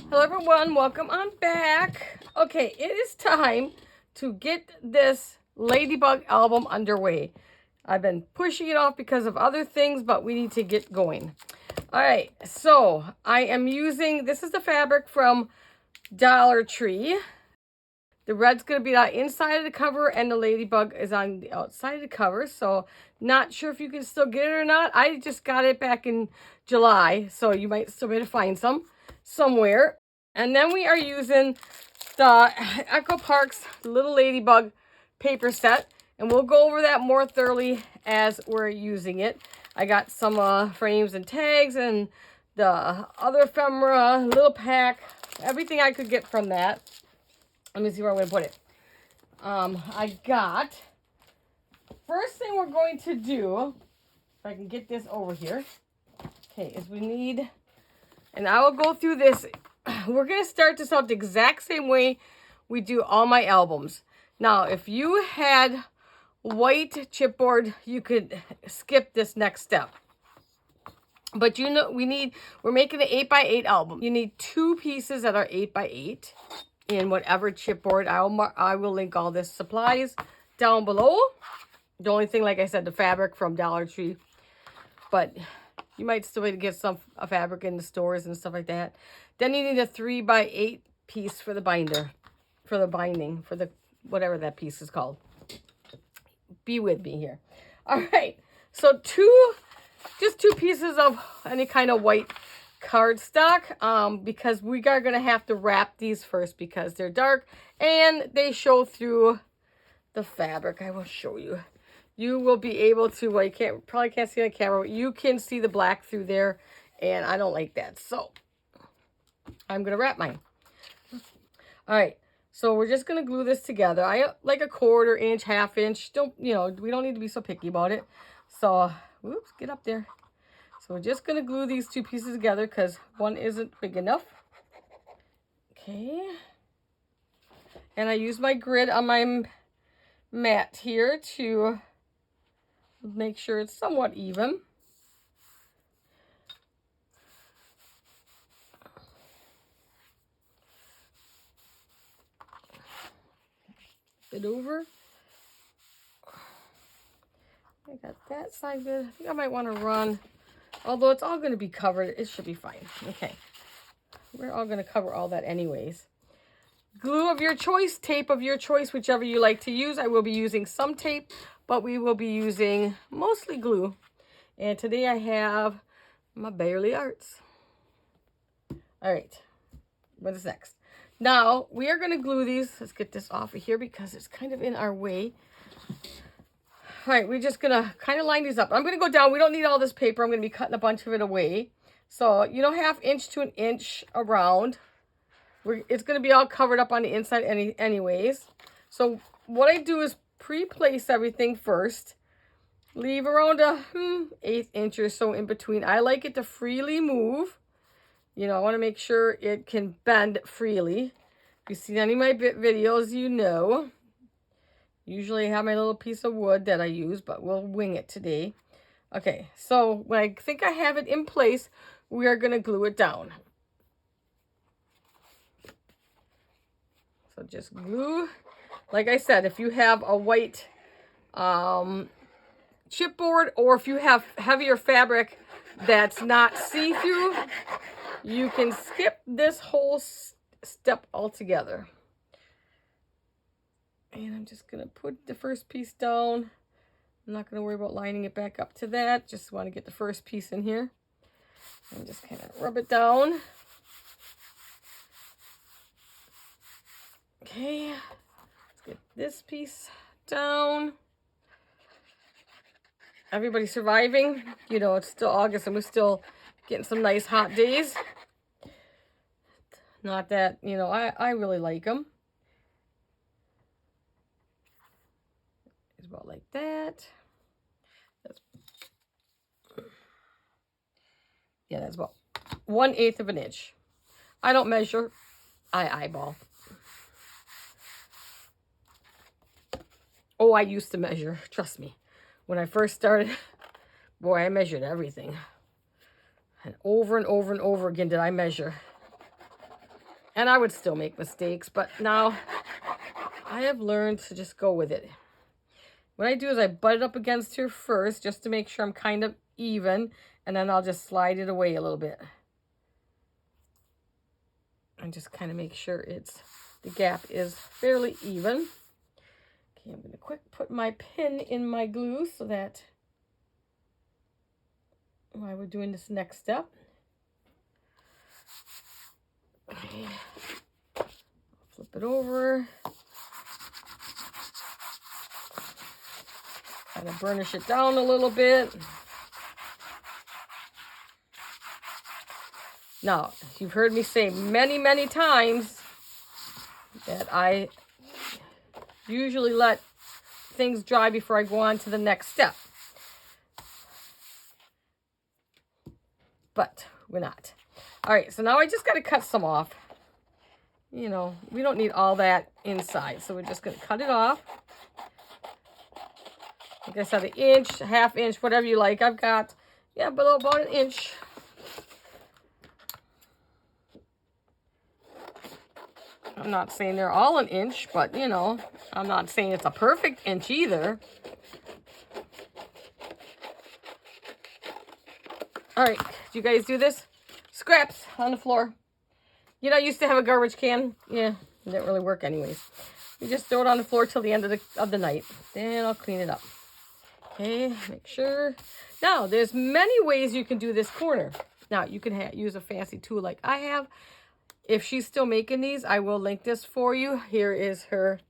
Hello everyone, welcome on back. Okay, it is time to get this Ladybug album underway. I've been pushing it off because of other things, but we need to get going. All right, so I am using, this is the fabric from Dollar Tree. The red's going to be on the inside of the cover and the Ladybug is on the outside of the cover. So not sure if you can still get it or not. I just got it back in July, so you might still be able to find some somewhere. And then we are using the Echo Park's Little Ladybug paper set. And we'll go over that more thoroughly as we're using it. I got some frames and tags and the other ephemera, little pack, everything I could get from that. Let me see where I'm going to put it. I got, first thing we're going to do, if I can get this over here, okay, is we need, and I will go through this. We're going to start this out the exact same way we do all my albums. Now, if you had white chipboard, you could skip this next step. But you know, we're making an 8x8 album. You need 2 pieces that are 8x8. In whatever chipboard. I will link all this supplies down below. The only thing, like I said, the fabric from Dollar Tree. But you might still be able to get some fabric in the stores and stuff like that. Then you need a 3x8 piece for the binder. For the binding. For the whatever that piece is called. Be with me here. Alright. So just 2 pieces of any kind of white cardstock, because we are going to have to wrap these first because they're dark and they show through the fabric. I will show you. You will be able to, well, you probably can't see on camera, but you can see the black through there, and I don't like that. So I'm going to wrap mine. All right. So we're just going to glue this together. I like a 1/4 inch, 1/2 inch. We don't need to be so picky about it. So, whoops, get up there. So we're just going to glue these 2 pieces together because one isn't big enough. Okay. And I use my grid on my mat here to make sure it's somewhat even. It over. I got that side good. I think I might want to run, although it's all going to be covered, it should be fine. Okay. We're all going to cover all that anyways. Glue of your choice, tape of your choice, whichever you like to use. I will be using some tape, but we will be using mostly glue. And today I have my Bearly Arts. All right, what is next? Now, we are going to glue these. Let's get this off of here because it's kind of in our way. All right, we're just going to kind of line these up. I'm going to go down. We don't need all this paper. I'm going to be cutting a bunch of it away. So, 1/2 inch to 1 inch around. It's going to be all covered up on the inside anyways. So what I do is pre-place everything first. Leave around a 1/8 inch or so in between. I like it to freely move. I want to make sure it can bend freely. If you've seen any of my videos, you know. Usually I have my little piece of wood that I use, but we'll wing it today. Okay, so when I think I have it in place, we are going to glue it down. So just glue. Like I said, if you have a white chipboard or if you have heavier fabric that's not see-through, you can skip this whole step altogether. And I'm just going to put the first piece down. I'm not going to worry about lining it back up to that. Just want to get the first piece in here. And just kind of rub it down. Okay, let's get this piece down. Everybody surviving? It's still August and we're still getting some nice hot days. Not that, I really like them. It's about like that. That's about 1/8 of an inch. I don't measure, I eyeball. Oh, I used to measure, trust me. When I first started, boy, I measured everything. And over and over and over again did I measure. And I would still make mistakes, but now I have learned to just go with it. What I do is I butt it up against here first just to make sure I'm kind of even, and then I'll just slide it away a little bit. And just kind of make sure the gap is fairly even. Okay, I'm going to quick put my pin in my glue so that while we're doing this next step. Okay. Flip it over. Kind of burnish it down a little bit. Now, you've heard me say many, many times that I usually let things dry before I go on to the next step. But we're not. All right, so now I just got to cut some off. You know, we don't need all that inside, so we're just going to cut it off. Like I said, an inch, a half inch, whatever you like. I've got, yeah, below about an inch. I'm not saying they're all an inch, but, you know, I'm not saying it's a perfect inch either. All right, do you guys do this? Scraps on the floor. You know, I used to have a garbage can. Yeah, it didn't really work anyways. You just throw it on the floor till the end of the night. Then I'll clean it up. Okay, make sure. Now, there's many ways you can do this corner. Now, you can use a fancy tool like I have. If she's still making these, I will link this for you. Here is her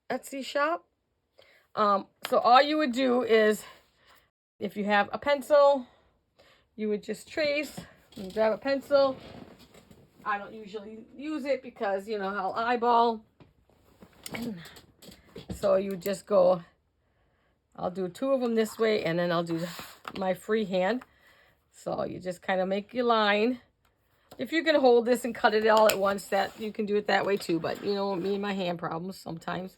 Etsy shop. So all you would do is, if you have a pencil, you would just trace. You grab a pencil. I don't usually use it because, you know, I'll eyeball. So you would just go, I'll do 2 of them this way, and then I'll do my free hand. So you just kind of make your line. If you can hold this and cut it all at once, that you can do it that way too. But, you know, me and my hand problems sometimes.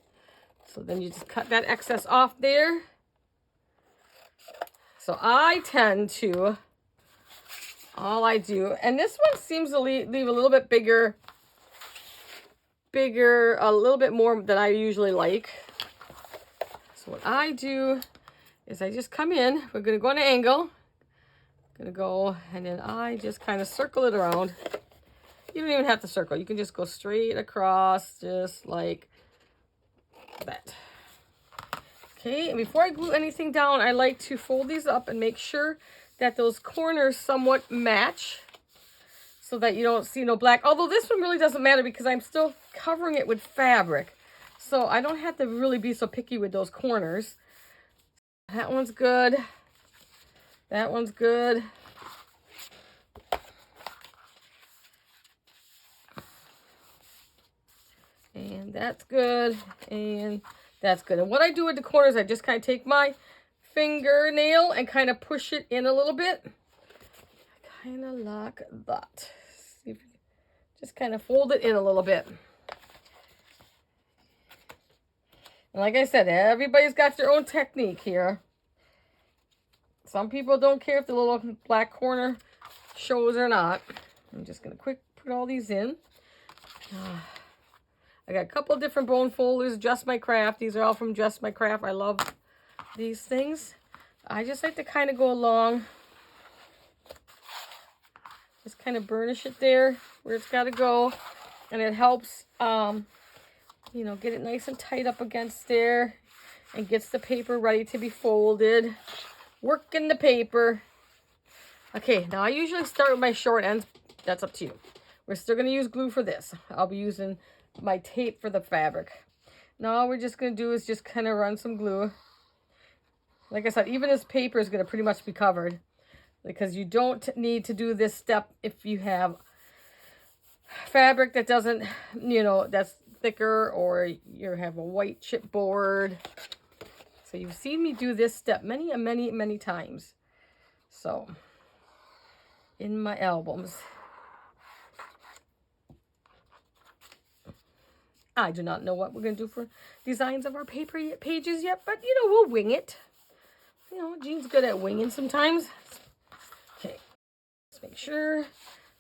So then you just cut that excess off there. So I tend to, all I do, and this one seems to leave a little bit bigger, a little bit more than I usually like. So what I do is I just come in. We're going to go on an angle. Going to go, and then I just kind of circle it around. You don't even have to circle. You can just go straight across, just like that. Okay, and before I glue anything down, I like to fold these up and make sure that those corners somewhat match so that you don't see no black. Although this one really doesn't matter because I'm still covering it with fabric. So I don't have to really be so picky with those corners. That one's good. That one's good. And that's good. And that's good. And what I do with the corners, I just kind of take my fingernail and kind of push it in a little bit. Kind of like that. See if you just kind of fold it in a little bit. And like I said, everybody's got their own technique here. Some people don't care if the little black corner shows or not. I'm just going to quick put all these in. I got a couple different bone folders, Just My Craft. These are all from Just My Craft. I love these things. I just like to kind of go along. Just kind of burnish it there where it's got to go. And it helps, you know, get it nice and tight up against there. And gets the paper ready to be folded. Working the paper. Okay, now I usually start with my short ends. That's up to you. We're still going to use glue for this. I'll be using my tape for the fabric. Now all we're just going to do is just kind of run some glue. Like I said, even this paper is going to pretty much be covered. Because you don't need to do this step if you have fabric that doesn't, you know, that's thicker, or you have a white chipboard. So you've seen me do this step many times. So, in my albums. I do not know what we're going to do for designs of our paper pages yet, but, you know, we'll wing it. You know, Jean's good at winging sometimes. Okay, let's make sure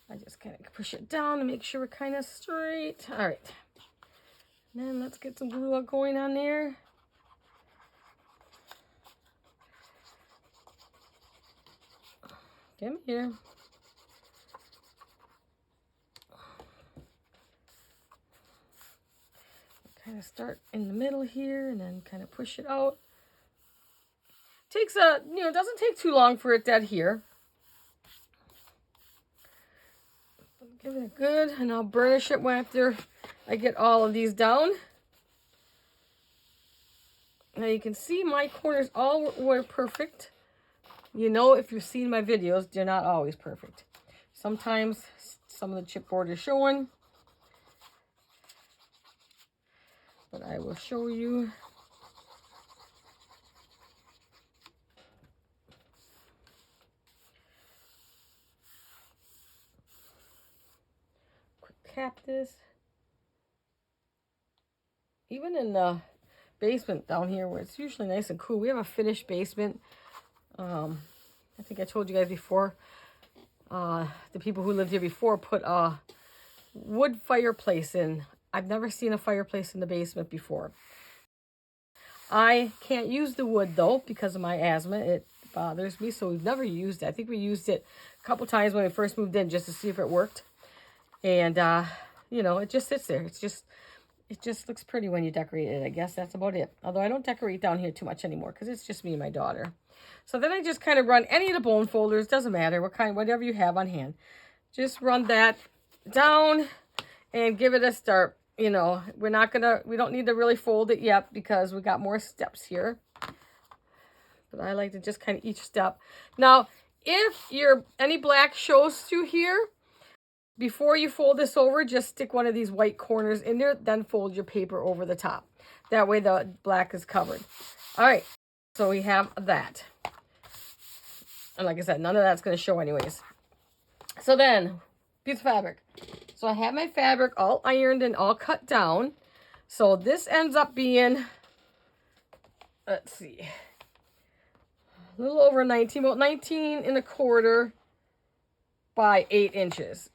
I just kind of push it down to make sure we're kind of straight. All right. And then let's get some glue going on there. Come here. Kind of start in the middle here and then kind of push it out. Takes a, it doesn't take too long for it to adhere. Give it a good, and I'll burnish it after I get all of these down. Now you can see my corners all were perfect. You know, if you've seen my videos, they're not always perfect. Sometimes some of the chipboard is showing. But I will show you. Quick cap this. Even in the basement down here where it's usually nice and cool, we have a finished basement. I think I told you guys before, the people who lived here before put a wood fireplace in. I've never seen a fireplace in the basement before. I can't use the wood though because of my asthma. It bothers me, so we've never used it. I think we used it a couple times when we first moved in just to see if it worked. And, it just sits there. It just looks pretty when you decorate it. I guess that's about it. Although I don't decorate down here too much anymore because it's just me and my daughter. So then I just kind of run any of the bone folders. Doesn't matter whatever you have on hand. Just run that down and give it a start. We don't need to really fold it yet because we got more steps here. But I like to just kind of each step. Now, if any black shows through here, before you fold this over, just stick one of these white corners in there, then fold your paper over the top. That way the black is covered. All right, so we have that. And like I said, none of that's going to show anyways. So then, piece of fabric. So I have my fabric all ironed and all cut down. So this ends up being, let's see, a little over 19, about 19 and a quarter by 8 inches.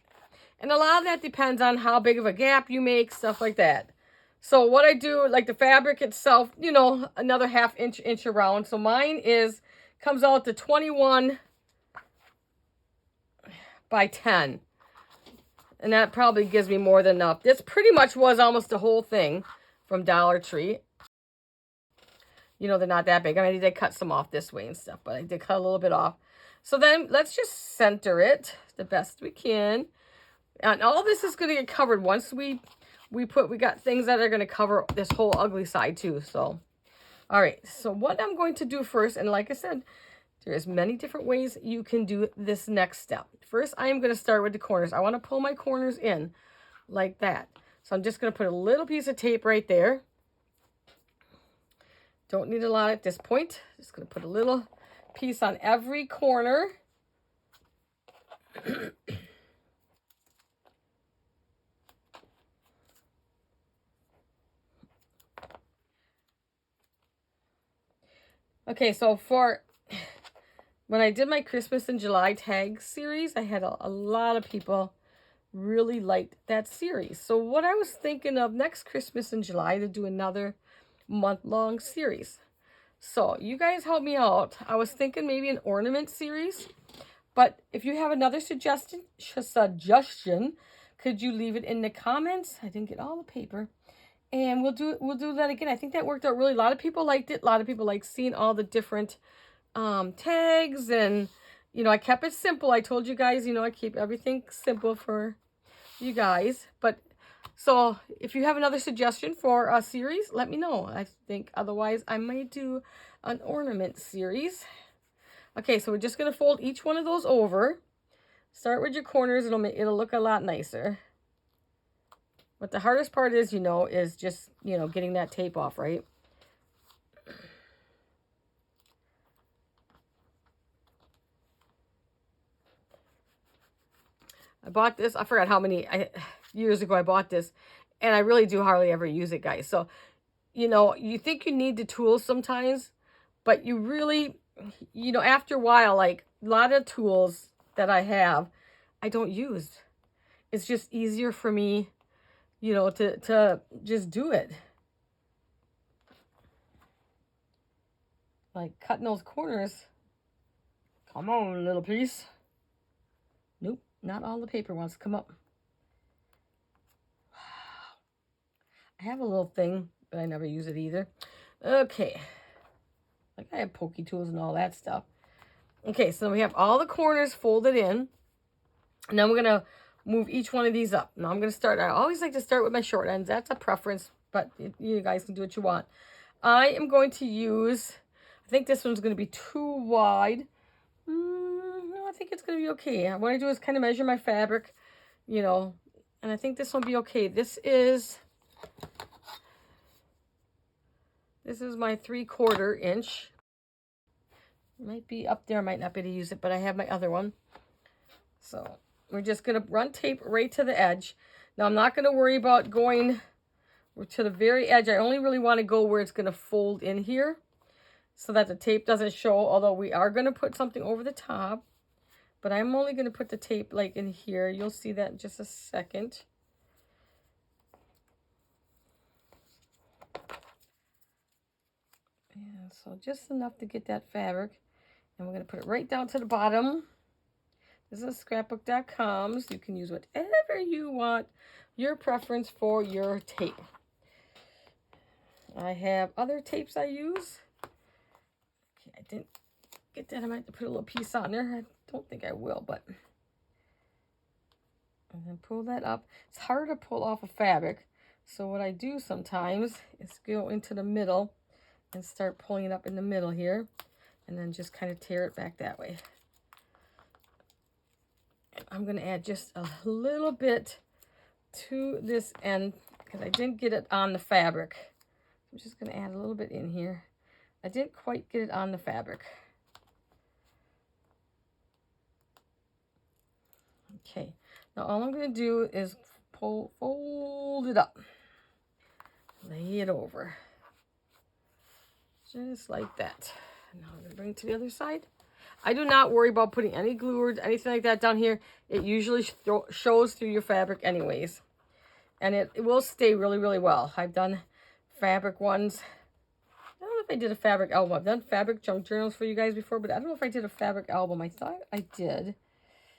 And a lot of that depends on how big of a gap you make, stuff like that. So what I do, like the fabric itself, another half inch around. So mine comes out to 21 by 10. And that probably gives me more than enough. This pretty much was almost the whole thing from Dollar Tree. They're not that big. I mean, I did cut some off this way and stuff, but I did cut a little bit off. So then let's just center it the best we can. And all this is going to get covered once we got things that are going to cover this whole ugly side too. So, all right. So what I'm going to do first, and like I said, there's many different ways you can do this next step. First, I am going to start with the corners. I want to pull my corners in like that. So I'm just going to put a little piece of tape right there. Don't need a lot at this point. Just going to put a little piece on every corner. Okay, so when I did my Christmas in July tag series, I had a lot of people really liked that series. So what I was thinking of next Christmas in July to do another month-long series. So you guys help me out. I was thinking maybe an ornament series, but if you have another suggestion, could you leave it in the comments? I didn't get all the paper. And we'll do that again. I think that worked out really. A lot of people liked it. A lot of people like seeing all the different tags. And, I kept it simple. I told you guys, I keep everything simple for you guys. But, so, if you have another suggestion for a series, let me know. I think otherwise I might do an ornament series. Okay, so we're just going to fold each one of those over. Start with your corners. It'll look a lot nicer. But the hardest part is, is just, getting that tape off, right? I bought this. I forgot how many years ago I bought this. And I really do hardly ever use it, guys. So, you think you need the tools sometimes. But you really, after a while, like a lot of tools that I have, I don't use. It's just easier for me, you know, to just do it. Like cutting those corners. Come on, little piece. Nope, not all the paper wants to come up. I have a little thing, but I never use it either. Okay. Like I have pokey tools and all that stuff. Okay, so we have all the corners folded in. And then we're going to move each one of these up. Now I'm going to start. I always like to start with my short ends. That's a preference, but you guys can do what you want. I am going to use, I think this one's going to be too wide. No, I think it's going to be okay. What I do is kind of measure my fabric, you know, and I think this will be okay. This is my 3/4 inch. It might be up there. I might not be able to use it, but I have my other one. So we're just going to run tape right to the edge. Now I'm not going to worry about going to the very edge. I only really want to go where it's going to fold in here so that the tape doesn't show, although we are going to put something over the top. But I'm only going to put the tape like in here. You'll see that in just a second. Yeah, so just enough to get that fabric. And we're going to put it right down to the bottom. This is scrapbook.com, so you can use whatever you want, your preference for your tape. I have other tapes I use. Okay, I didn't get that. I might have to put a little piece on there. I don't think I will, but. And then pull that up. It's hard to pull off a fabric, so what I do sometimes is go into the middle and start pulling it up in the middle here, and then just kind of tear it back that way. I'm going to add just a little bit to this end because I didn't get it on the fabric. I'm just going to add a little bit in here. I didn't quite get it on the fabric. Okay, now all I'm going to do is fold it up. Lay it over. Just like that. Now I'm going to bring it to the other side. I do not worry about putting any glue or anything like that down here. It usually shows through your fabric anyways. And it will stay really, really well. I've done fabric ones. I don't know if I did a fabric album. I've done fabric junk journals for you guys before, but I don't know if I did a fabric album. I thought I did.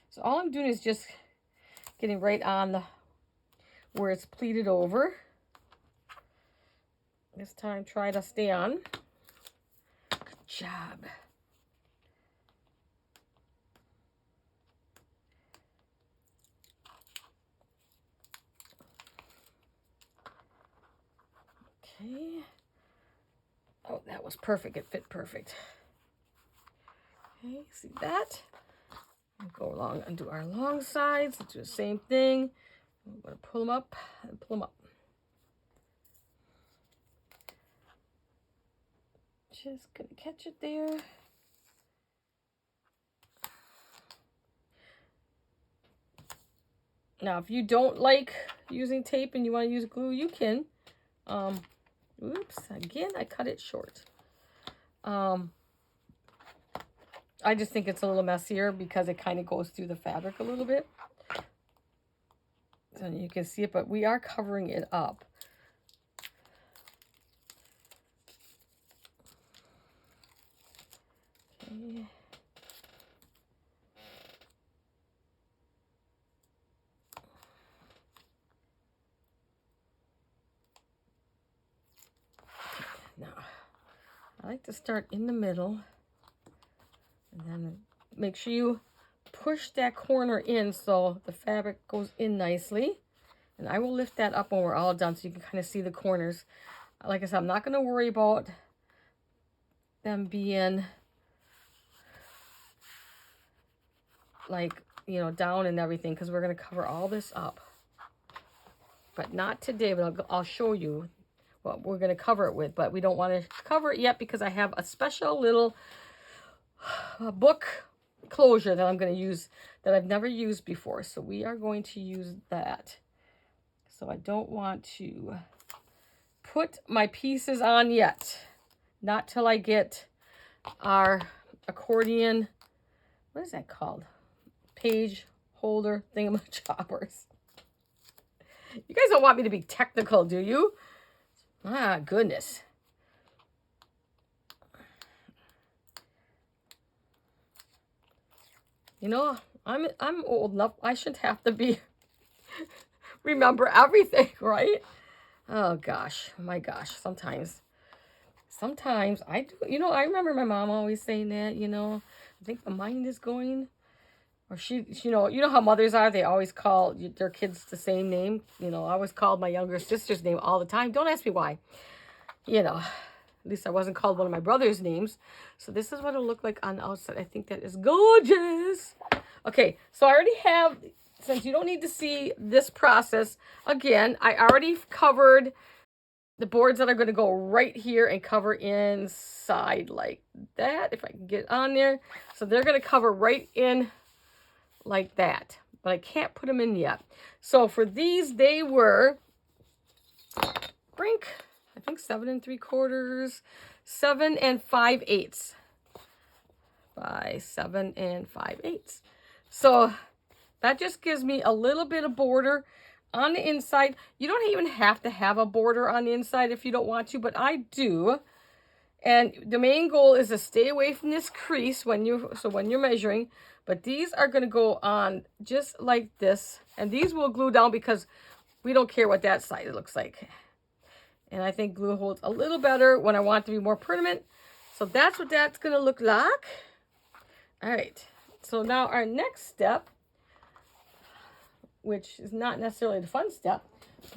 So all I'm doing is just getting right on the where it's pleated over. This time try to stay on. Good job. Okay. Oh, that was perfect. It fit perfect. Okay, see that? We'll go along and do our long sides. Let's do the same thing. I'm going to pull them up and pull them up. Just going to catch it there. Now, if you don't like using tape and you want to use glue, you can. Oops, again, I cut it short. I just think it's a little messier because it kind of goes through the fabric a little bit. So you can see it, but we are covering it up. Okay. Now, I like to start in the middle and then make sure you push that corner in so the fabric goes in nicely. And I will lift that up when we're all done so you can kind of see the corners. Like I said, I'm not going to worry about them being like, you know, down and everything because we're going to cover all this up. But not today, but I'll show you what we're going to cover it with. But we don't want to cover it yet because I have a special little book closure that I'm going to use that I've never used before. So we are going to use that. So I don't want to put my pieces on yet. Not till I get our accordion, what is that called? Page holder thingamajobbers. You guys don't want me to be technical, do you? Ah, goodness. You know, I'm old enough. I shouldn't have to be remember everything, right? Oh gosh, my gosh. Sometimes I do. You know, I remember my mom always saying that. You know, I think the mind is going, or she you know how mothers are. They always call their kids the same name. You know, I always called my younger sister's name all the time. Don't ask me why. You know, at least I wasn't called one of my brother's names. So this is what it'll look like on the outside. I think that is gorgeous. Okay, so I already have, since you don't need to see this process, again, I already covered the boards that are going to go right here and cover inside like that, if I can get on there. So they're going to cover right in like that, but I can't put them in yet. So for these, they were, Brink, I think 7 3/4, 7 5/8 by 7 5/8. So that just gives me a little bit of border on the inside. You don't even have to have a border on the inside if you don't want to, but I do. And the main goal is to stay away from this crease when you're measuring. But these are going to go on just like this. And these will glue down because we don't care what that side looks like. And I think glue holds a little better when I want it to be more permanent. So that's what that's going to look like. All right. So now our next step, which is not necessarily the fun step.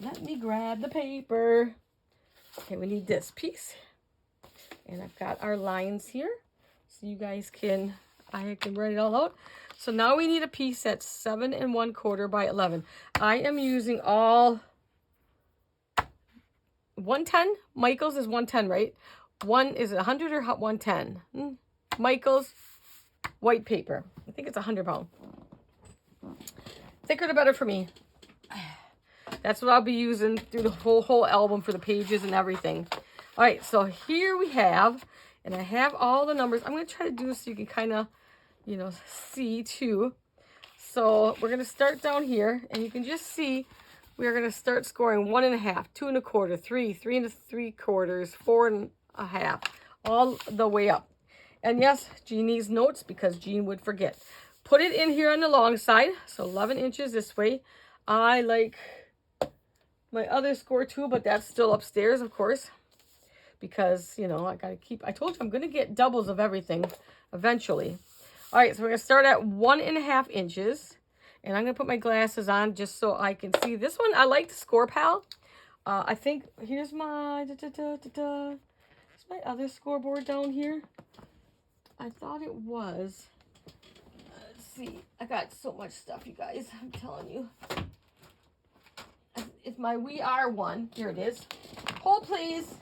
Let me grab the paper. Okay, we need this piece. And I've got our lines here. So you guys can, I can write it all out. So now we need a piece that's 7 1/4 by 11. I am using all 110. Michael's is 110, right? One is 100 or 110? Michael's white paper. I think it's 100 pound. Thicker the better for me. That's what I'll be using through the whole album for the pages and everything. All right, so here we have, and I have all the numbers. I'm going to try to do this so you can kind of, you know, see too. So we're going to start down here, and you can just see we're going to start scoring 1 1/2, 2 1/4, 3, 3 3/4, 4 1/2, all the way up. And yes, Jean needs notes because Jean would forget. Put it in here on the long side, so 11 inches this way. I like my other score too, but that's still upstairs, of course, because, you know, I got to keep, I told you I'm going to get doubles of everything eventually. All right, so we're going to start at 1 1/2 inches, and I'm going to put my glasses on just so I can see. This one, I like the Score Pal. I think, here's my, Here's my other scoreboard down here. I thought it was. Let's see. I got so much stuff, you guys. I'm telling you. It's my We Are one. Here it is. Hold, please.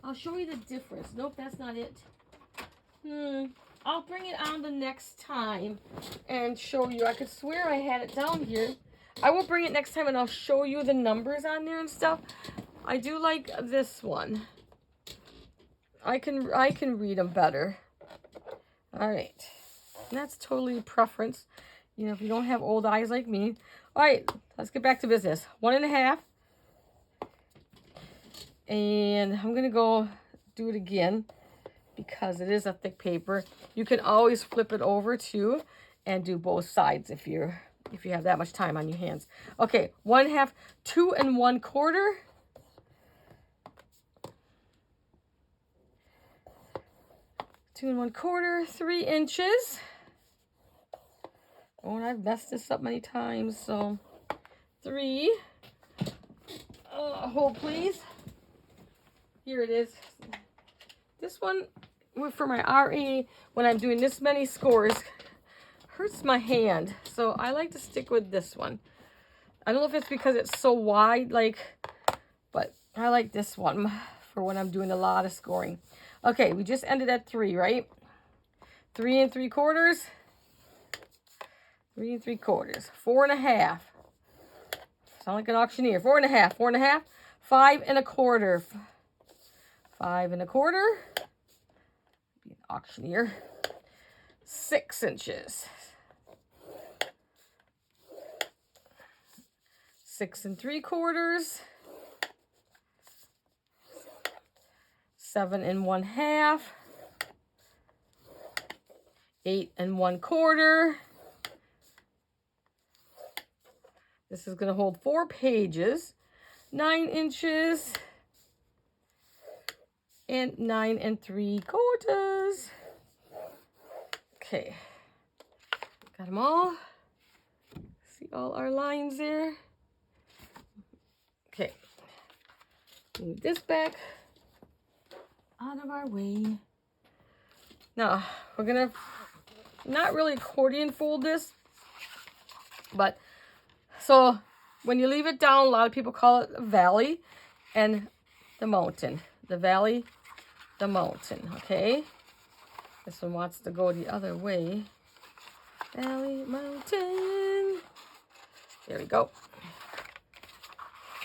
I'll show you the difference. Nope, that's not it. I'll bring it on the next time and show you. I could swear I had it down here. I will bring it next time and I'll show you the numbers on there and stuff. I do like this one. I can read them better. All right. And that's totally preference. You know, if you don't have old eyes like me. All right, let's get back to business. 1 1/2. And I'm going to go do it again because it is a thick paper. You can always flip it over too and do both sides if you have that much time on your hands. Okay, 1 1/2, 2 1/4. 2 1/4, 3 inches. Oh, and I've messed this up many times, so 3. Hold, please. Here it is. This one, for my RA, when I'm doing this many scores, hurts my hand. So I like to stick with this one. I don't know if it's because it's so wide, but I like this one for when I'm doing a lot of scoring. Okay, we just ended at 3, right? 3 3/4. 3 3/4. 4 1/2. Sound like an auctioneer. 4 1/2. 4 1/2. 5 1/4. 5 1/4. Be an auctioneer. 6 inches. 6 3/4, 7 1/2, 8 1/4. This is going to hold 4 pages, 9 inches, and 9 3/4. Okay, got them all. See all our lines there? Okay, move this back out of our way. Now, we're gonna not really accordion fold this, but so when you leave it down, a lot of people call it a valley and the mountain. The valley, the mountain, okay? This one wants to go the other way. Valley, mountain. There we go.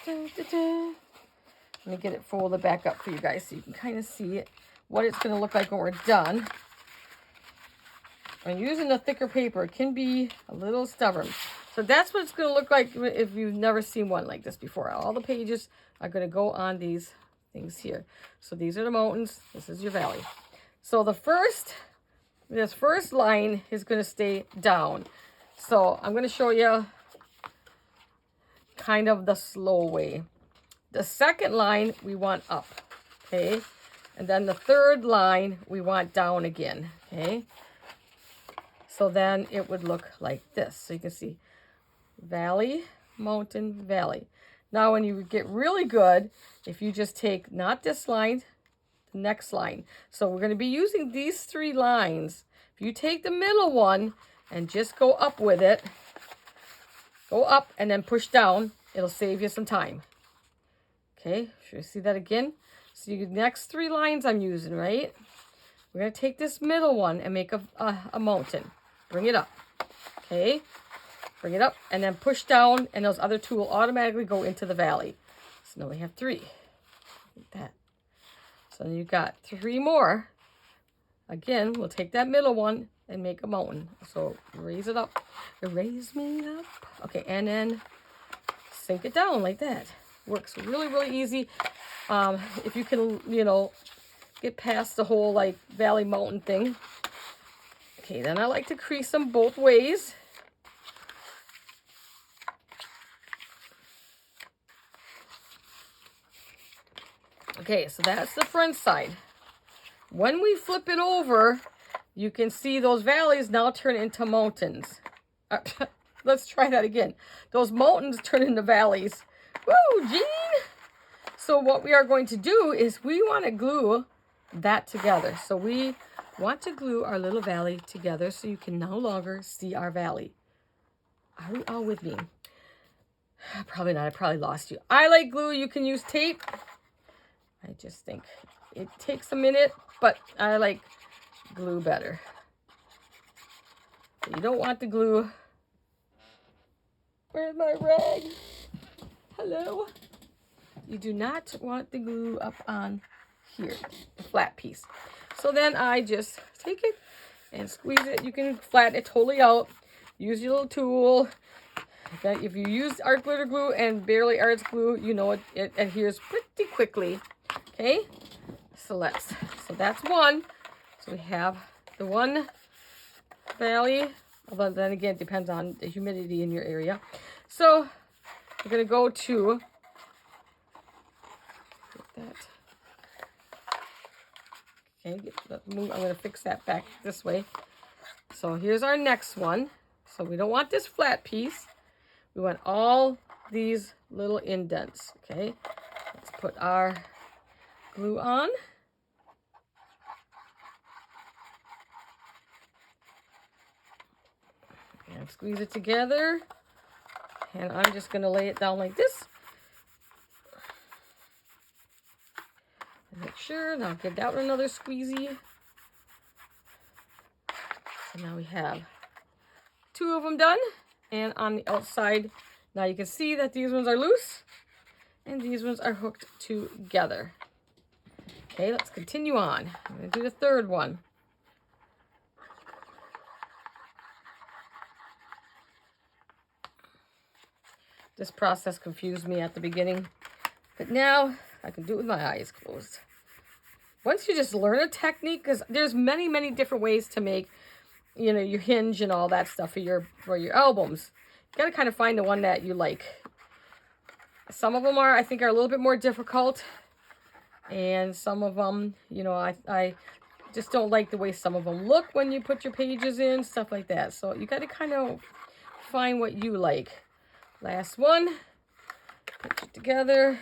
Da, da, da. Let me get it folded back up for you guys so you can kind of see it, what it's going to look like when we're done. When using a thicker paper, it can be a little stubborn. So that's what it's going to look like if you've never seen one like this before. All the pages are going to go on these things here. So these are the mountains. This is your valley. So this first line is going to stay down. So I'm going to show you kind of the slow way. The second line we want up, okay? And then the third line we want down again, okay? So then it would look like this. So you can see valley, mountain, valley. Now when you get really good, if you just take not this line, the next line. So we're going to be using these 3 lines. If you take the middle one and just go up with it, go up and then push down, it'll save you some time. Okay, should I see that again? So the next 3 lines I'm using, right? We're going to take this middle one and make a mountain. Bring it up. Okay, bring it up and then push down, and those other 2 will automatically go into the valley. So now we have 3. Like that. So then you've got 3 more. Again, we'll take that middle one and make a mountain. So raise it up. Raise me up. Okay, and then sink it down like that. Works really, really easy. If you can, you know, get past the whole like valley mountain thing. Okay, then I like to crease them both ways. Okay, so that's the front side. When we flip it over, you can see those valleys now turn into mountains. Let's try that again. Those mountains turn into valleys. Woo, Jean! So what we are going to do is we want to glue that together. So we want to glue our little valley together so you can no longer see our valley. Are we all with me? Probably not. I probably lost you. I like glue. You can use tape. I just think it takes a minute, but I like glue better. You don't want the glue. Where's my rag? Hello? You do not want the glue up on here, the flat piece. So then I just take it and squeeze it. You can flatten it totally out. Use your little tool. Okay, if you use art glitter glue and barely arts glue, you know it adheres pretty quickly. Okay, so that's one. So we have the one valley. Although then again, it depends on the humidity in your area. So we're gonna go to that. Okay, I'm gonna fix that back this way. So here's our next one. So we don't want this flat piece. We want all these little indents. Okay, let's put our glue on. And squeeze it together. And I'm just going to lay it down like this. And make sure. Now give that one another squeezy. So now we have 2 of them done. And on the outside, now you can see that these ones are loose. And these ones are hooked together. Okay, let's continue on. I'm going to do the third one. This process confused me at the beginning, but now I can do it with my eyes closed. Once you just learn a technique, because there's many, many different ways to make, you know, your hinge and all that stuff for your albums. You gotta kind of find the one that you like. Some of them I think are a little bit more difficult, and some of them, you know, I just don't like the way some of them look when you put your pages in, stuff like that. So you got to kind of find what you like. Last one, put it together.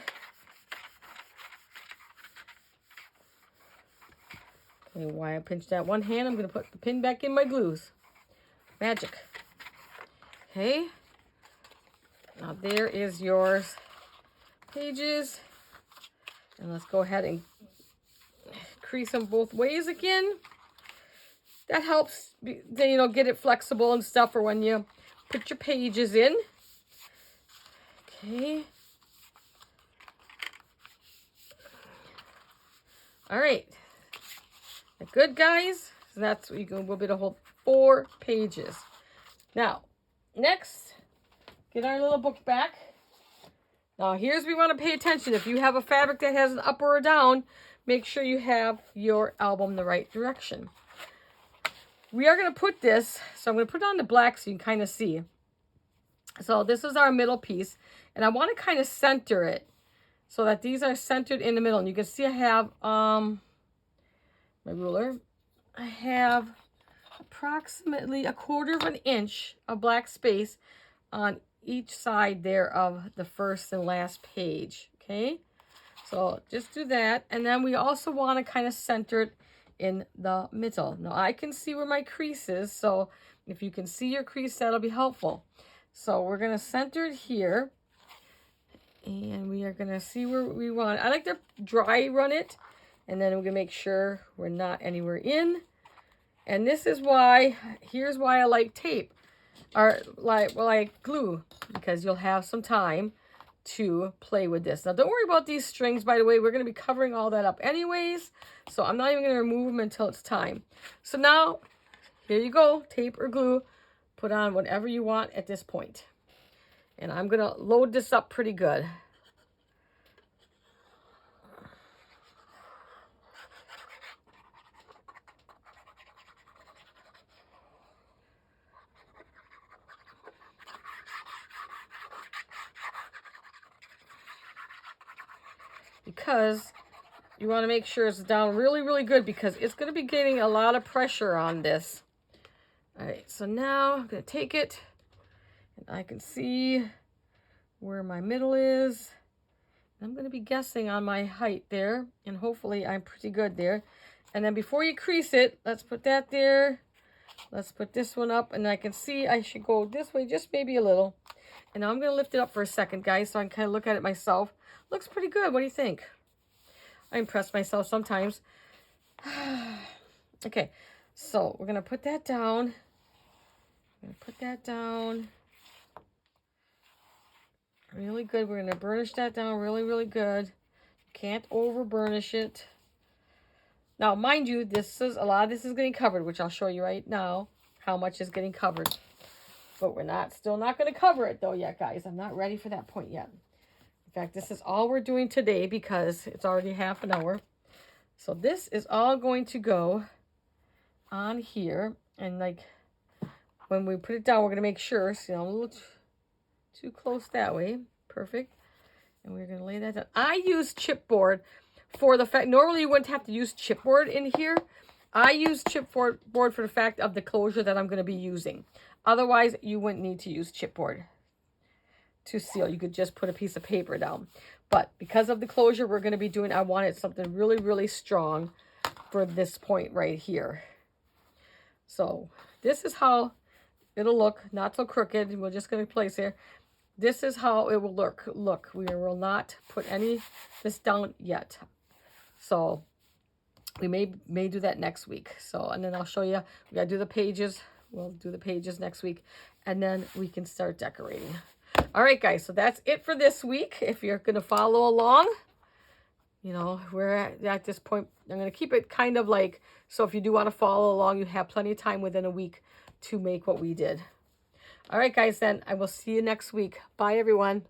Okay, why I pinched that one hand, I'm going to put the pin back in my glues. Magic. Okay. Now there is your pages. And let's go ahead and crease them both ways again. That helps, you know, get it flexible and stuff for when you put your pages in. Okay. All right. Good, guys. So that's what we'll be able to hold 4 pages. Now, next, get our little book back. Now, here's where we want to pay attention. If you have a fabric that has an up or a down, make sure you have your album the right direction. We are going to put this, so I'm going to put it on the black so you can kind of see. So this is our middle piece, and I want to kind of center it so that these are centered in the middle. And you can see I have my ruler. I have approximately 1/4 of an inch of black space on each side there of the first and last page. Okay, so just do that, and then we also want to kind of center it in the middle. Now I can see where my crease is, so if you can see your crease, that'll be helpful. So we're going to center it here, and we are going to see where we want. I like to dry run it, and then we're going to make sure we're not anywhere in. And this is why, here's why I like tape, or like glue, because you'll have some time to play with this. Now don't worry about these strings, by the way. We're going to be covering all that up anyways, so I'm not even going to remove them until it's time. So now, here you go, tape or glue. Put on whatever you want at this point. And I'm going to load this up pretty good. Because you want to make sure it's down really, really good, because it's going to be getting a lot of pressure on this. All right, so now I'm going to take it, and I can see where my middle is. I'm going to be guessing on my height there, and hopefully I'm pretty good there. And then before you crease it, let's put that there. Let's put this one up, and I can see I should go this way just maybe a little. And now I'm going to lift it up for a second, guys, so I can kind of look at it myself. Looks pretty good. What do you think? I impress myself sometimes. Okay, so we're going to put that down. I'm going to put that down really good. We're going to burnish that down really, really good. You can't over burnish it. Now, mind you, this is a lot of this is getting covered, which I'll show you right now how much is getting covered. But we're still not going to cover it though yet, guys. I'm not ready for that point yet. In fact, this is all we're doing today because it's already half an hour. So this is all going to go on here, and like when we put it down, we're going to make sure, see, I'm a little too close that way. Perfect. And we're going to lay that down. I use chipboard for the fact, normally you wouldn't have to use chipboard in here. I use chipboard for the fact of the closure that I'm going to be using. Otherwise, you wouldn't need to use chipboard to seal. You could just put a piece of paper down. But because of the closure we're going to be doing, I wanted something really, really strong for this point right here. So this is how it'll look, not so crooked. We're just going to place here. This is how it will look. Look, we will not put any this down yet. So we may do that next week. So, and then I'll show you. We got to do the pages. We'll do the pages next week, and then we can start decorating. All right, guys. So that's it for this week. If you're going to follow along, you know, we're at this point. I'm going to keep it kind of like, so if you do want to follow along, you have plenty of time within a week to make what we did. All right, guys, then I will see you next week. Bye, everyone.